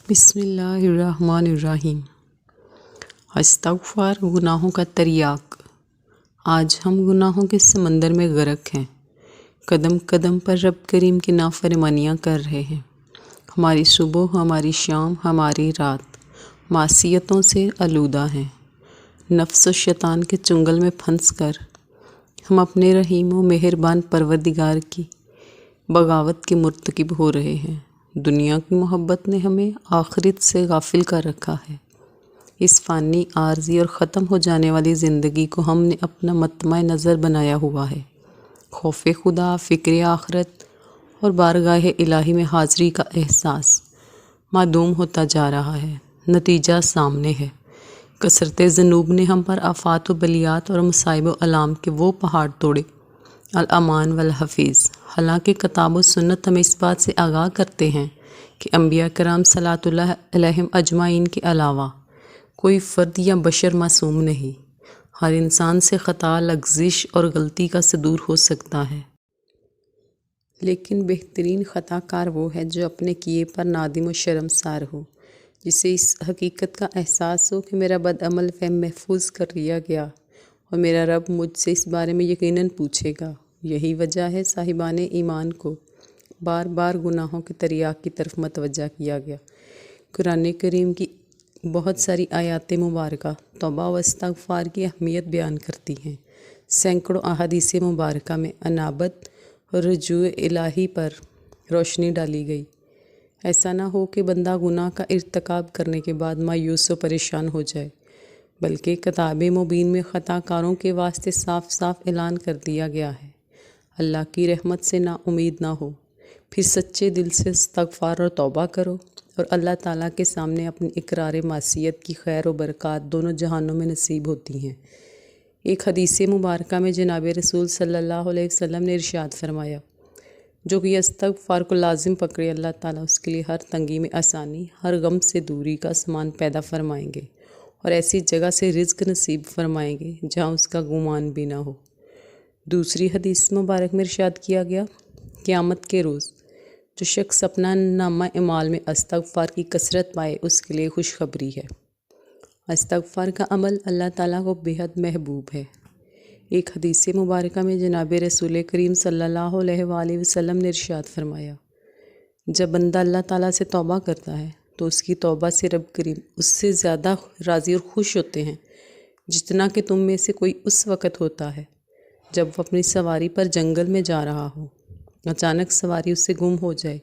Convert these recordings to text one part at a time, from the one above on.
بسم اللہ الرحمن الرحیم۔ استغفار گناہوں کا تریاق۔ آج ہم گناہوں کے سمندر میں غرق ہیں، قدم قدم پر رب کریم کی نافرمانیاں کر رہے ہیں۔ ہماری صبح، ہماری شام، ہماری رات معصیتوں سے آلودہ ہیں۔ نفس و شیطان کے چنگل میں پھنس کر ہم اپنے رحیم و مہربان پروردگار کی بغاوت کے مرتکب ہو رہے ہیں۔ دنیا کی محبت نے ہمیں آخرت سے غافل کر رکھا ہے۔ اس فانی، عارضی اور ختم ہو جانے والی زندگی کو ہم نے اپنا مطمع نظر بنایا ہوا ہے۔ خوف خدا، فکر آخرت اور بارگاہ الہی میں حاضری کا احساس معدوم ہوتا جا رہا ہے۔ نتیجہ سامنے ہے۔ کثرت ذنوب نے ہم پر آفات و بلیات اور مصائب و آلام کے وہ پہاڑ توڑے، الامان والحفیظ۔ حالانکہ کتاب و سنت ہمیں اس بات سے آگاہ کرتے ہیں کہ انبیاء کرام صلوات اللہ علیہم اجمعین کے علاوہ کوئی فرد یا بشر معصوم نہیں۔ ہر انسان سے خطا، لغزش اور غلطی کا صدور ہو سکتا ہے، لیکن بہترین خطا کار وہ ہے جو اپنے کیے پر نادم و شرمسار ہو، جسے اس حقیقت کا احساس ہو کہ میرا بدعمل فہم محفوظ کر لیا گیا اور میرا رب مجھ سے اس بارے میں یقیناً پوچھے گا۔ یہی وجہ ہے صاحبان ایمان کو بار بار گناہوں کے تریاق کی طرف متوجہ کیا گیا۔ قرآن کریم کی بہت ساری آیات مبارکہ توبہ و استغفار کی اہمیت بیان کرتی ہیں۔ سینکڑوں احادیث مبارکہ میں انابت اور رجوع الہی پر روشنی ڈالی گئی۔ ایسا نہ ہو کہ بندہ گناہ کا ارتکاب کرنے کے بعد مایوس و پریشان ہو جائے، بلکہ کتاب مبین میں خطا کاروں کے واسطے صاف صاف اعلان کر دیا گیا ہے۔ اللہ کی رحمت سے نا امید نہ ہو، پھر سچے دل سے استغفار اور توبہ کرو اور اللہ تعالیٰ کے سامنے اپنی اقرار معصیت کی خیر و برکات دونوں جہانوں میں نصیب ہوتی ہیں۔ ایک حدیث مبارکہ میں جناب رسول صلی اللہ علیہ وسلم نے ارشاد فرمایا، جو کہ استغفار کو لازم پکڑے، اللہ تعالیٰ اس کے لیے ہر تنگی میں آسانی، ہر غم سے دوری کا سامان پیدا فرمائیں گے اور ایسی جگہ سے رزق نصیب فرمائیں گے جہاں اس کا گمان بھی نہ ہو۔ دوسری حدیث مبارک میں ارشاد کیا گیا، قیامت کے روز جو شخص اپنا نامہ اعمال میں استغفار کی کثرت پائے، اس کے لیے خوشخبری ہے۔ استغفار کا عمل اللہ تعالیٰ کو بے حد محبوب ہے۔ ایک حدیث مبارکہ میں جناب رسول کریم صلی اللہ علیہ وآلہ وسلم نے ارشاد فرمایا، جب بندہ اللہ تعالیٰ سے توبہ کرتا ہے تو اس کی توبہ سے رب کریم اس سے زیادہ راضی اور خوش ہوتے ہیں جتنا کہ تم میں سے کوئی اس وقت ہوتا ہے جب وہ اپنی سواری پر جنگل میں جا رہا ہو، اچانک سواری اس سے گم ہو جائے،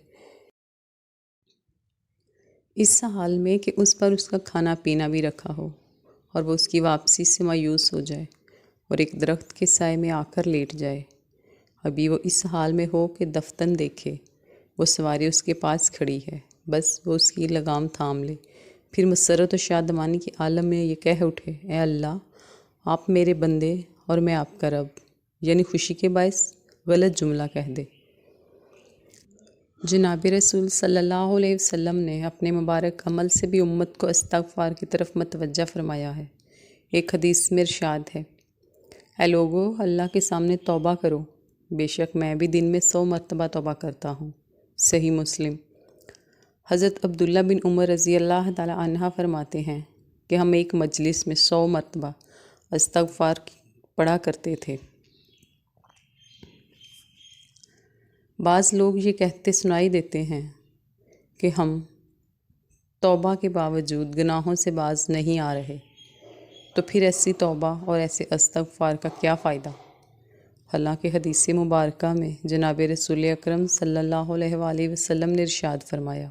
اس حال میں کہ اس پر اس کا کھانا پینا بھی رکھا ہو، اور وہ اس کی واپسی سے مایوس ہو جائے اور ایک درخت کے سائے میں آ کر لیٹ جائے۔ ابھی وہ اس حال میں ہو کہ دفتن دیکھے، وہ سواری اس کے پاس کھڑی ہے، بس وہ اس کی لگام تھام لے، پھر مسرت و شادمانی کے عالم میں یہ کہہ اٹھے، اے اللہ، آپ میرے بندے اور میں آپ کا رب، یعنی خوشی کے باعث غلط جملہ کہہ دے۔ جناب رسول صلی اللہ علیہ وسلم نے اپنے مبارک عمل سے بھی امت کو استغفار کی طرف متوجہ فرمایا ہے۔ ایک حدیث میں ارشاد ہے، اے لوگو، اللہ کے سامنے توبہ کرو، بے شک میں بھی دن میں 100 مرتبہ توبہ کرتا ہوں۔ صحیح مسلم۔ حضرت عبداللہ بن عمر رضی اللہ تعالیٰ عنہ فرماتے ہیں کہ ہم ایک مجلس میں 100 مرتبہ استغفار پڑھا کرتے تھے۔ بعض لوگ یہ کہتے سنائی دیتے ہیں کہ ہم توبہ کے باوجود گناہوں سے باز نہیں آ رہے، تو پھر ایسی توبہ اور ایسے استغفار کا کیا فائدہ؟ حالانکہ حدیث مبارکہ میں جناب رسول اکرم صلی اللہ علیہ وآلہ وسلم نے ارشاد فرمایا،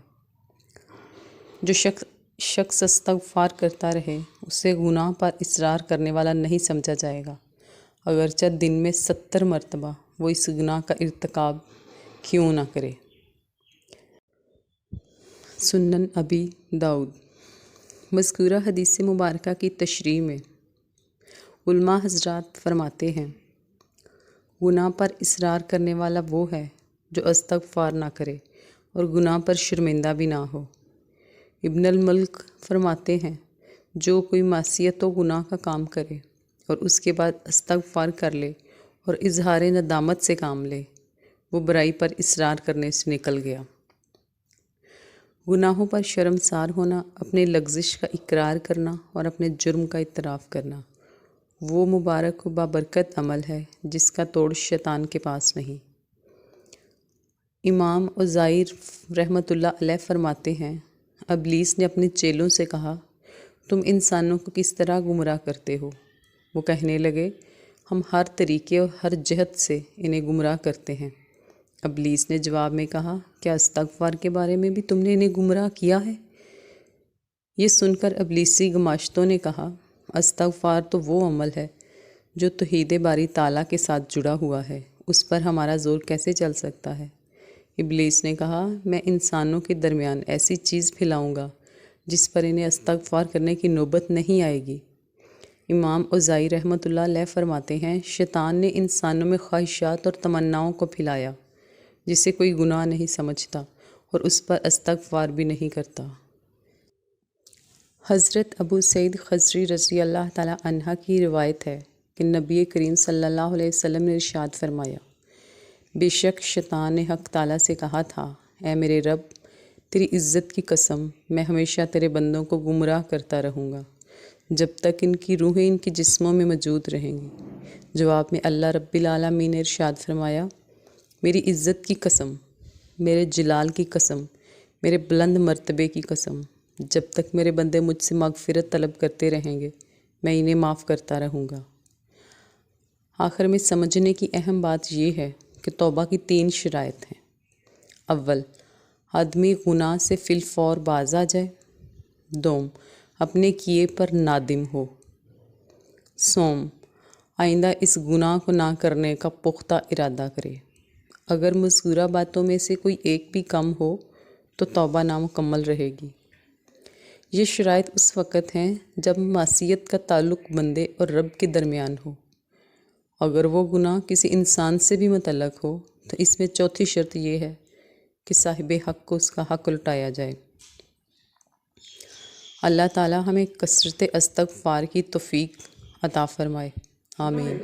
جو شخص استغفار کرتا رہے اسے گناہ پر اصرار کرنے والا نہیں سمجھا جائے گا، اگرچہ دن میں 70 مرتبہ وہ اس گناہ کا ارتکاب کیوں نہ کرے۔ سنن ابی داؤد۔ مذکورہ حدیث مبارکہ کی تشریح میں علماء حضرات فرماتے ہیں، گناہ پر اصرار کرنے والا وہ ہے جو استغفار نہ کرے اور گناہ پر شرمندہ بھی نہ ہو۔ ابن الملک فرماتے ہیں، جو کوئی معصیت و گناہ کا کام کرے اور اس کے بعد استغفار کر لے اور اظہار ندامت سے کام لے، وہ برائی پر اصرار کرنے سے نکل گیا۔ گناہوں پر شرمسار ہونا، اپنے لغزش کا اقرار کرنا اور اپنے جرم کا اعتراف کرنا وہ مبارک و بابرکت عمل ہے جس کا توڑ شیطان کے پاس نہیں۔ امام عزائر رحمۃ اللہ علیہ فرماتے ہیں، ابلیس نے اپنے چیلوں سے کہا، تم انسانوں کو کس طرح گمراہ کرتے ہو؟ وہ کہنے لگے، ہم ہر طریقے اور ہر جہت سے انہیں گمراہ کرتے ہیں۔ ابلیس نے جواب میں کہا، کیا استغفار کے بارے میں بھی تم نے انہیں گمراہ کیا ہے؟ یہ سن کر ابلیسی گماشتوں نے کہا، استغفار تو وہ عمل ہے جو توحید باری تعالیٰ کے ساتھ جڑا ہوا ہے، اس پر ہمارا زور کیسے چل سکتا ہے؟ ابلیس نے کہا، میں انسانوں کے درمیان ایسی چیز پھیلاؤں گا جس پر انہیں استغفار کرنے کی نوبت نہیں آئے گی۔ امام عزائر رحمۃ اللہ علیہ فرماتے ہیں، شیطان نے انسانوں میں خواہشات اور تمناؤں کو پھیلایا جسے کوئی گناہ نہیں سمجھتا اور اس پر استغفار بھی نہیں کرتا۔ حضرت ابو سعید خضری رضی اللہ تعالیٰ عنہ کی روایت ہے کہ نبی کریم صلی اللہ علیہ وسلم نے ارشاد فرمایا، بے شک شیطان نے حق تعالیٰ سے کہا تھا، اے میرے رب، تیری عزت کی قسم، میں ہمیشہ تیرے بندوں کو گمراہ کرتا رہوں گا جب تک ان کی روحیں ان کے جسموں میں موجود رہیں گی۔ جواب میں اللہ رب العالمین نے ارشاد فرمایا، میری عزت کی قسم، میرے جلال کی قسم، میرے بلند مرتبے کی قسم، جب تک میرے بندے مجھ سے مغفرت طلب کرتے رہیں گے میں انہیں معاف کرتا رہوں گا۔ آخر میں سمجھنے کی اہم بات یہ ہے کہ توبہ کی 3 شرائط ہیں۔ اول، آدمی گناہ سے فی الفور باز آ جائے۔ دوم، اپنے کیے پر نادم ہو۔ سوم، آئندہ اس گناہ کو نہ کرنے کا پختہ ارادہ کرے۔ اگر مذکورہ باتوں میں سے کوئی ایک بھی کم ہو تو توبہ نامکمل رہے گی۔ یہ شرائط اس وقت ہیں جب معصیت کا تعلق بندے اور رب کے درمیان ہو۔ اگر وہ گناہ کسی انسان سے بھی متعلق ہو تو اس میں چوتھی شرط یہ ہے کہ صاحب حق کو اس کا حق لوٹایا جائے۔ اللہ تعالی ہمیں کثرت استغفار کی توفیق عطا فرمائے، آمین۔